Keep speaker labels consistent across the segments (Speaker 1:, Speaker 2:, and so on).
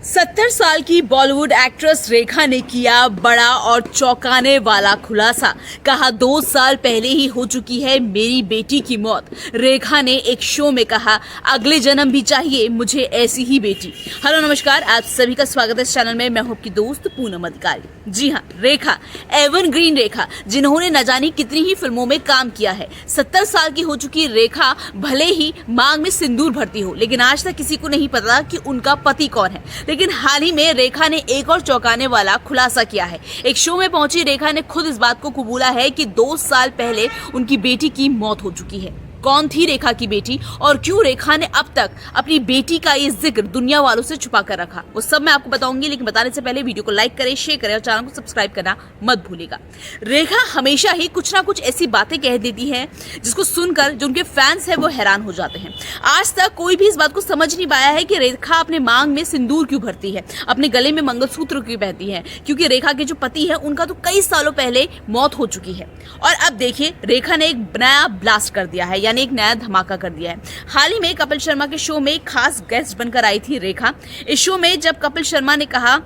Speaker 1: 70 साल की बॉलीवुड एक्ट्रेस रेखा ने किया बड़ा और चौंकाने वाला खुलासा। कहा 2 साल पहले ही हो चुकी है मेरी बेटी की मौत। रेखा ने एक शो में कहा अगले जन्म भी चाहिए मुझे ऐसी ही बेटी। हेलो नमस्कार, आप सभी का स्वागत है इस चैनल में। मैं हूं आपकी दोस्त पूनम अधिकारी। जी हाँ, रेखा, एवरग्रीन रेखा, जिन्होंने न जाने कितनी ही फिल्मों में काम किया है। 70 साल की हो चुकी रेखा भले ही मांग में सिंदूर भरती हो, लेकिन आज तक किसी को नहीं पता कि उनका पति कौन है। लेकिन हाल ही में रेखा ने एक और चौंकाने वाला खुलासा किया है। एक शो में पहुंची रेखा ने खुद इस बात को कबूला है कि 2 साल पहले उनकी बेटी की मौत हो चुकी है। कौन थी रेखा की बेटी और क्यों रेखा ने अब तक अपनी बेटी का ये जिक्र दुनिया वालों से छुपा कर रखा, वो सब मैं आपको बताऊंगी। लेकिन बताने से पहले वीडियो को लाइक करें, शेयर करें और चैनल को सब्सक्राइब करना मत भूलिएगा। रेखा हमेशा ही कुछ ना कुछ ऐसी बातें कह देती है जिसको सुनकर जो उनके फैंस है वो हैरान हो जाते हैं। आज तक कोई भी इस बात को समझ नहीं पाया है कि रेखा अपने मांग में सिंदूर क्यों भरती है, अपने गले में मंगलसूत्र क्यों पहनती है, क्योंकि रेखा के जो पति है उनका तो कई सालों पहले मौत हो चुकी है। और अब देखिए, रेखा ने एक नया ब्लास्ट कर दिया है, यानी एक नया धमाका कर दिया है। हाल ही में कपिल शर्मा के शो में खास गेस्ट बनकर आई थी रेखा। इस शो में जब कपिल शर्मा ने कहा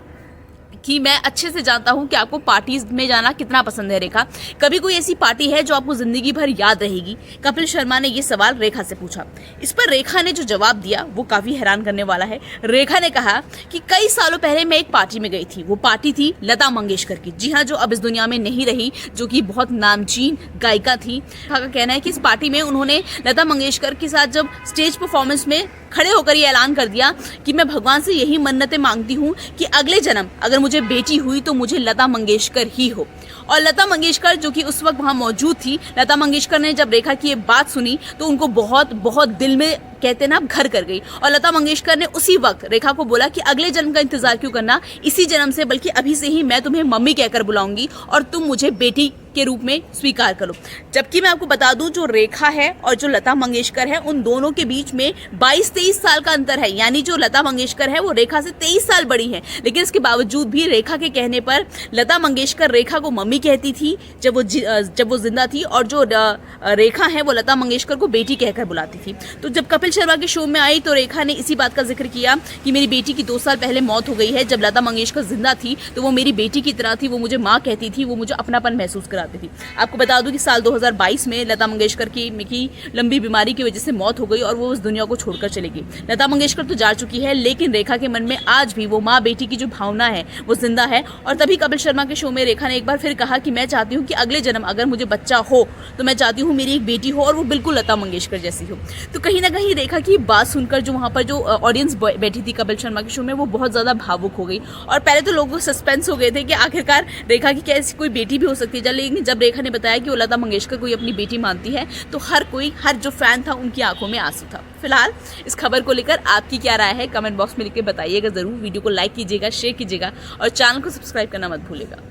Speaker 1: कि मैं अच्छे से जानता हूं कि आपको पार्टीज में जाना कितना पसंद है रेखा, कभी कोई ऐसी पार्टी है जो आपको जिंदगी भर याद रहेगी? कपिल शर्मा ने यह सवाल रेखा से पूछा। इस पर रेखा ने जो जवाब दिया वो काफी हैरान करने वाला है। रेखा ने कहा कि कई सालों पहले मैं एक पार्टी में गई थी। वो पार्टी थी लता मंगेशकर की। जी हाँ, जो अब इस दुनिया में नहीं रही, जो कि बहुत नामचीन गायिका थी। रेखा का कहना है कि इस पार्टी में उन्होंने लता मंगेशकर के साथ जब स्टेज परफॉर्मेंस में खड़े होकर ये ऐलान कर दिया कि मैं भगवान से यही मन्नतें मांगती हूँ कि अगले जन्म अगर मुझे बेटी हुई तो मुझे लता मंगेशकर ही हो। और लता मंगेशकर जो कि उस वक्त वहां मौजूद थी, लता मंगेशकर ने जब रेखा की ये बात सुनी तो उनको बहुत बहुत दिल में कहते ना घर कर गई। और लता मंगेशकर ने उसी वक्त रेखा को बोला कि अगले जन्म का इंतजार क्यों करना, इसी जन्म से बल्कि अभी से ही मैं तुम्हें मम्मी कहकर बुलाऊंगी और तुम मुझे बेटी के रूप में स्वीकार करो। जबकि मैं आपको बता दूं, जो रेखा है और जो लता मंगेशकर है उन दोनों के बीच में 22-23 साल का अंतर है। यानी जो लता मंगेशकर है वो रेखा से 23 साल बड़ी है। लेकिन इसके बावजूद भी रेखा के कहने पर लता मंगेशकर रेखा को मम्मी कहती थी जब वो जिंदा थी, और जो रेखा है वो लता मंगेशकर को बेटी कहकर बुलाती थी। तो जब कपिल शर्मा के शो में आई तो रेखा ने इसी बात का जिक्र किया कि मेरी बेटी की 2 साल पहले मौत हो गई है। जब लता मंगेशकर जिंदा थी तो वो मेरी बेटी की तरह थी, वो मुझे माँ कहती थी, वो मुझे अपनापन महसूस कराती थी। आपको बता दूं कि साल 2022 में लता मंगेशकर की लंबी बीमारी की वजह से मौत हो गई और वो उस दुनिया को छोड़कर चली गई। लता मंगेशकर तो जा चुकी है, लेकिन रेखा के मन में आज भी वो माँ बेटी की जो भावना है वो जिंदा है। और तभी कपिल शर्मा के शो में रेखा ने एक बार फिर कहा कि मैं चाहती हूँ कि अगले जन्म अगर मुझे बच्चा हो तो मैं चाहती हूँ मेरी एक बेटी हो और वो बिल्कुल लता मंगेशकर जैसी हो। तो कहीं ना कहीं रेखा की बात सुनकर जो वहां पर जो ऑडियंस बैठी थी कपिल शर्मा के शो में वो बहुत ज्यादा भावुक हो गई। और पहले तो लोगों को सस्पेंस हो गए थे कि आखिरकार रेखा की क्या ऐसी कोई बेटी भी हो सकती है। लेकिन जब रेखा ने बताया कि वो लता मंगेशकर को अपनी बेटी मानती है तो हर जो फैन था उनकी आंखों में आंसू था। फिलहाल इस खबर को लेकर आपकी क्या राय है कमेंट बॉक्स में लिख के बताइएगा जरूर। वीडियो को लाइक कीजिएगा, शेयर कीजिएगा और चैनल को सब्सक्राइब करना मत भूलिएगा।